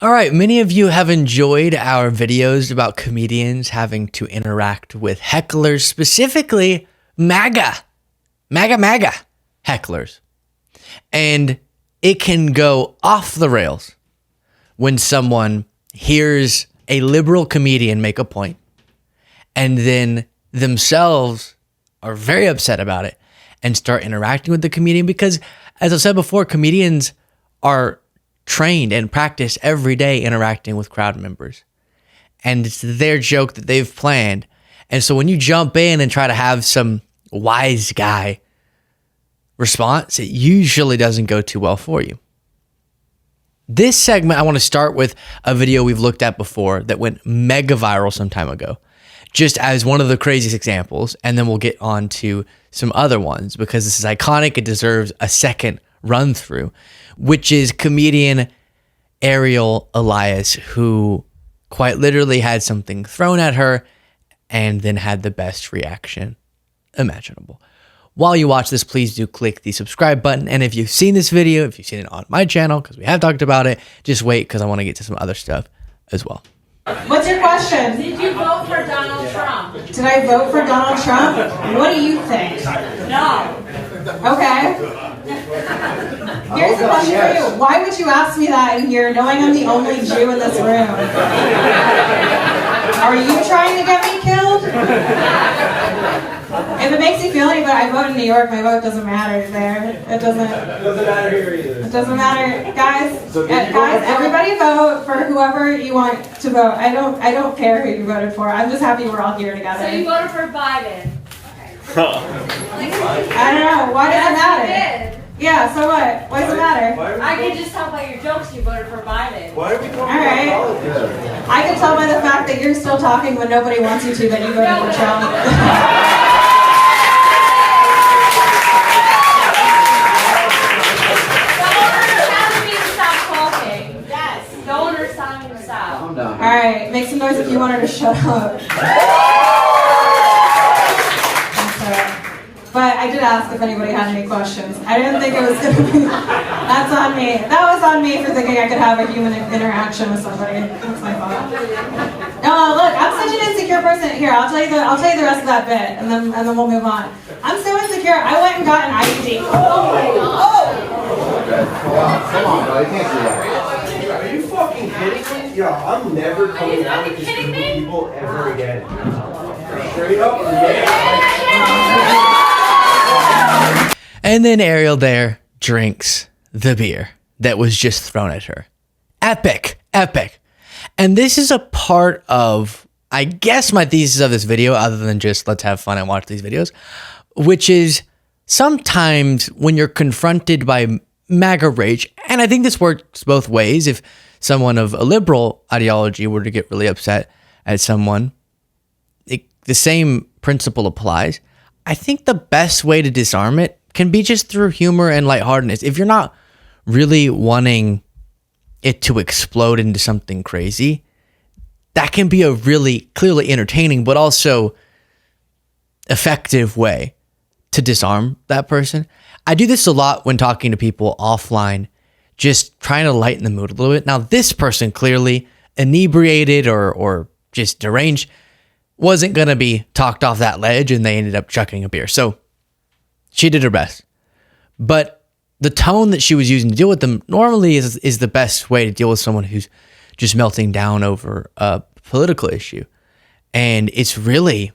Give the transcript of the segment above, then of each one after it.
All right, many of you have enjoyed our videos about comedians having to interact with hecklers, specifically MAGA hecklers. And it can go off the rails when someone hears a liberal comedian make a point and then themselves are very upset about it and start interacting with the comedian because, as I said before, comedians are trained and practice every day interacting with crowd members. And it's their joke that they've planned. And so when you jump in and try to have some wise guy response, it usually doesn't go too well for you. This segment, I want to start with a video we've looked at before that went mega viral some time ago, just as one of the craziest examples. And then we'll get on to some other ones because this is iconic. It deserves a second run through, which is comedian Ariel Elias, who quite literally had something thrown at her and then had the best reaction imaginable. While you watch this, please do click the subscribe button. And if you've seen this video, if you've seen it on my channel, because we have talked about it, just wait because I want to get to some other stuff as well. What's your question? Did you vote for Donald Trump? Did I vote for Donald Trump? What do you think? No. Okay. Here's the question for you. Why would you ask me that in here knowing I'm the only Jew in this room? Are you trying to get me killed? If it makes you feel any better, I vote in New York. My vote doesn't matter there. It doesn't matter here either. It doesn't matter. Guys, everybody vote for whoever you want to vote. I don't care who you voted for. I'm just happy we're all here together. So you voted for Biden? I don't know. Why does it matter? Yeah, so what? Why does it matter? I can just tell by your jokes you voted for Biden. Why are we talking about politics? I can tell by the fact that you're still talking when nobody wants you to that you voted for Trump. The owner's telling me to stop. Alright, make some noise if you want her to shut up. But I did ask if anybody had any questions. I didn't think it was going to be... That's on me. That was on me for thinking I could have a human interaction with somebody. That's my fault. No, look, I'm such an insecure person. Here, I'll tell you the rest of that bit, and then we'll move on. I'm so insecure. I went and got an IUD. Oh my god. Come on, bro. You can't do that. Are you fucking kidding me? Yo, I'm never coming out with this group of people ever again. Straight up, yeah. And then Ariel there drinks the beer that was just thrown at her. Epic. And this is a part of, I guess, my thesis of this video, other than just let's have fun and watch these videos, which is sometimes when you're confronted by MAGA rage, and I think this works both ways. If someone of a liberal ideology were to get really upset at someone, the same principle applies. I think the best way to disarm it can be just through humor and lightheartedness. If you're not really wanting it to explode into something crazy, that can be a really clearly entertaining but also effective way to disarm that person. I do this a lot when talking to people offline, just trying to lighten the mood a little bit. Now, this person clearly inebriated or just deranged wasn't going to be talked off that ledge, and they ended up chucking a beer. So she did her best. But the tone that she was using to deal with them normally is the best way to deal with someone who's just melting down over a political issue. And it's really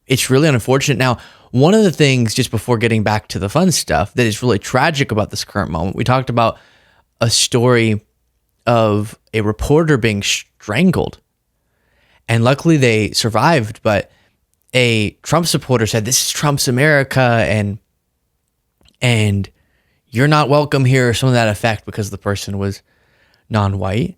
unfortunate. Now, one of the things, just before getting back to the fun stuff, that is really tragic about this current moment, we talked about a story of a reporter being strangled. And luckily they survived, but a Trump supporter said, "This is Trump's America, and you're not welcome here," or something to that effect, because the person was non-white.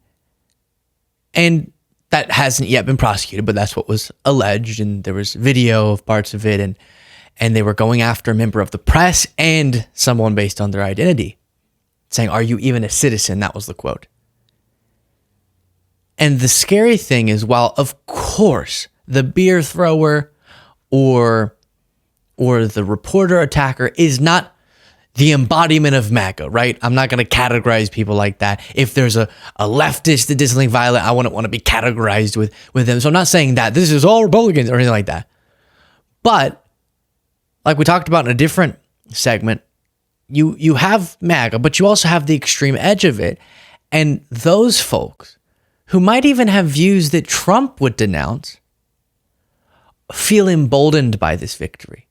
And that hasn't yet been prosecuted, but that's what was alleged, and there was video of parts of it, and they were going after a member of the press and someone based on their identity, saying, "Are you even a citizen?" That was the quote. And the scary thing is, while of course the beer thrower or the reporter attacker is not the embodiment of MAGA, right? I'm not going to categorize people like that. If there's a leftist that did something violent, I wouldn't want to be categorized with them. So I'm not saying that this is all Republicans or anything like that. But like we talked about in a different segment, you have MAGA, but you also have the extreme edge of it. And those folks who might even have views that Trump would denounce feel emboldened by this victory.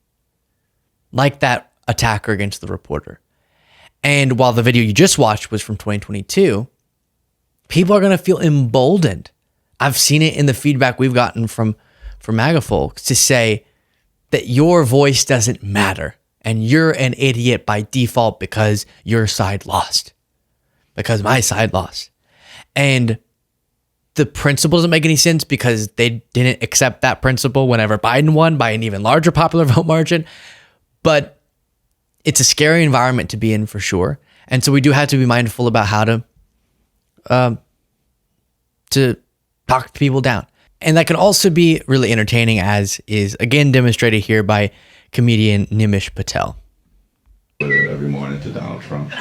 Like that attacker against the reporter. And while the video you just watched was from 2022, people are going to feel emboldened. I've seen it in the feedback we've gotten from MAGA folks to say that your voice doesn't matter and you're an idiot by default because your side lost. Because my side lost. And the principle doesn't make any sense because they didn't accept that principle whenever Biden won by an even larger popular vote margin. But it's a scary environment to be in for sure. And so we do have to be mindful about how to talk people down. And that can also be really entertaining, as is again demonstrated here by comedian Nimesh Patel. Every morning to Donald Trump.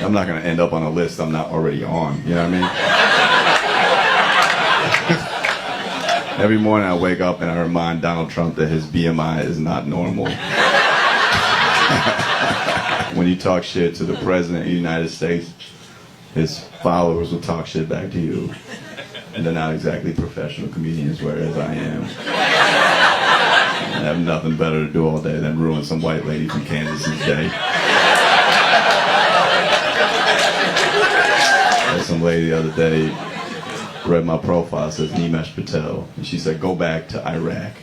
I'm not going to end up on a list I'm not already on. You know what I mean? Every morning I wake up and I remind Donald Trump that his BMI is not normal. When you talk shit to the president of the United States, his followers will talk shit back to you. And they're not exactly professional comedians, whereas I am. I have nothing better to do all day than ruin some white lady from Kansas's day. Some lady the other day read my profile, says Nimesh Patel, and she said, go back to Iraq.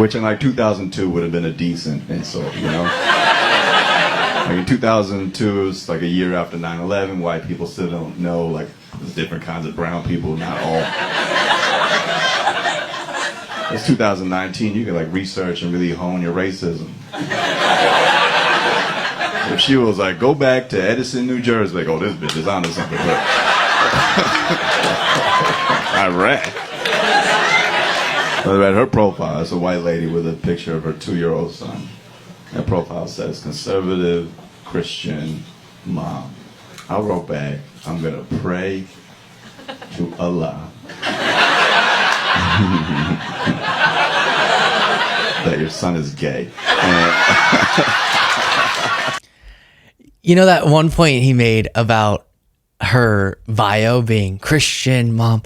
Which in like 2002 would have been a decent insult, you know? Like in 2002, it was like a year after 9/11, white people still don't know, like, there's different kinds of brown people, not all. It's 2019, you can like research and really hone your racism. If she was like, go back to Edison, New Jersey, like, oh, this bitch is onto something. Iraq. I read her profile. It's a white lady with a picture of her 2-year-old son. That profile says, conservative Christian mom. I wrote back, I'm going to pray to Allah that your son is gay. You know that one point he made about her bio being Christian mom?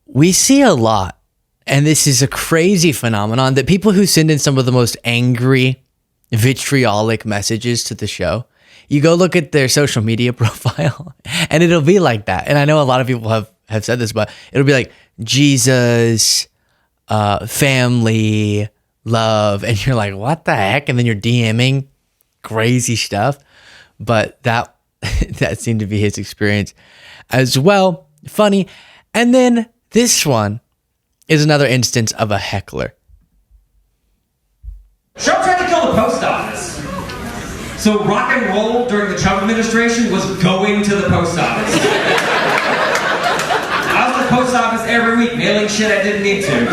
We see a lot, and this is a crazy phenomenon, that people who send in some of the most angry, vitriolic messages to the show, you go look at their social media profile, and it'll be like that. And I know a lot of people have said this, but it'll be like Jesus, family, love, and you're like, what the heck? And then you're DMing crazy stuff. But that seemed to be his experience as well. Funny. And then this one is another instance of a heckler. Trump tried to kill the post office. So rock and roll during the Trump administration was going to the post office. I was at the post office every week mailing shit I didn't need to.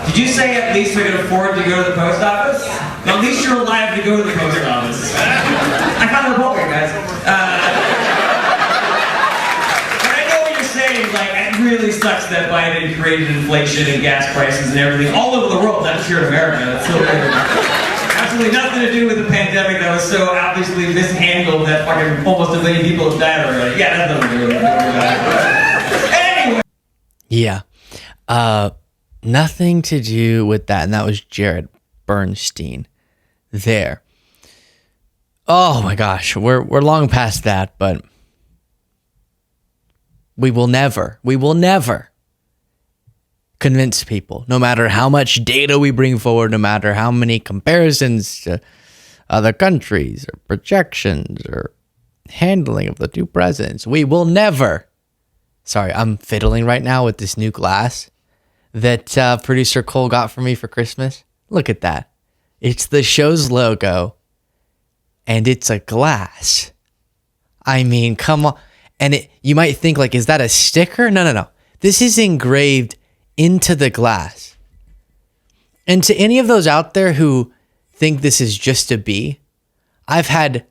Did you say at least we could afford to go to the post office? Yeah. No, at least you're alive to go to the post office. I found the book, guys. But I know what you're saying. Like, it really sucks that Biden created inflation and gas prices and everything all over the world, not just here in America. That's so weird. Absolutely nothing to do with the pandemic that was so obviously mishandled that fucking almost a million people have died already. Yeah, that's nothing to do with it. Anyway. Yeah. Nothing to do with that. And that was Jared Bernstein there. Oh my gosh. We're long past that, but we will never convince people, no matter how much data we bring forward, no matter how many comparisons to other countries or projections or handling of the two presidents. We will never. Sorry, I'm fiddling right now with this new glass that producer Cole got for me for Christmas. Look at that. It's the show's logo, and it's a glass. I mean, come on. And you might think, like, is that a sticker? No. This is engraved into the glass. And to any of those out there who think this is just a B, I've had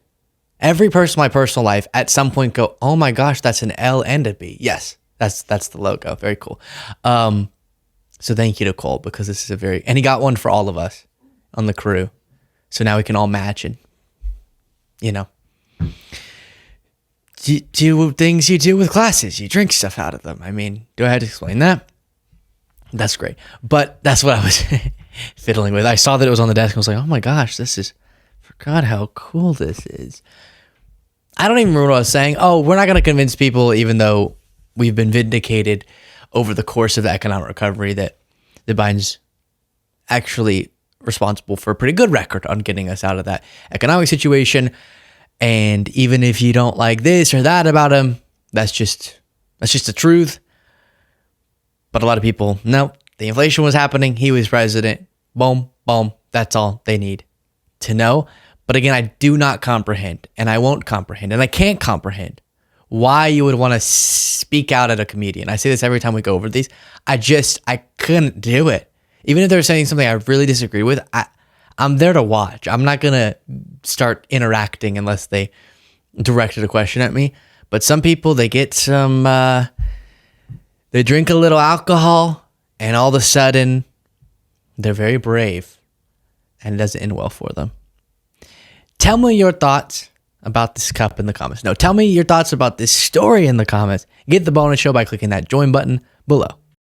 every person in my personal life at some point go, oh my gosh, that's an L and a B. Yes, that's the logo. Very cool. So thank you to Cole, because this is and he got one for all of us on the crew. So now we can all match and, do things you do with glasses. You drink stuff out of them. I mean, do I have to explain that? That's great. But that's what I was fiddling with. I saw that it was on the desk and I was like, oh my gosh, forgot how cool this is. I don't even remember what I was saying. Oh, we're not going to convince people, even though we've been vindicated over the course of the economic recovery, that Biden's actually responsible for a pretty good record on getting us out of that economic situation. And even if you don't like this or that about him, that's just the truth. But a lot of people, no, the inflation was happening. He was president. Boom, boom. That's all they need to know. But again, I do not comprehend, and I won't comprehend, and I can't comprehend why you would want to speak out at a comedian. I say this every time we go over these. I couldn't do it. Even if they're saying something I really disagree with, I'm there to watch. I'm not going to start interacting unless they directed a question at me. But some people, they get they drink a little alcohol, and all of a sudden, they're very brave, and it doesn't end well for them. Tell me your thoughts about this cup in the comments. No, tell me your thoughts about this story in the comments. Get the bonus show by clicking that join button below.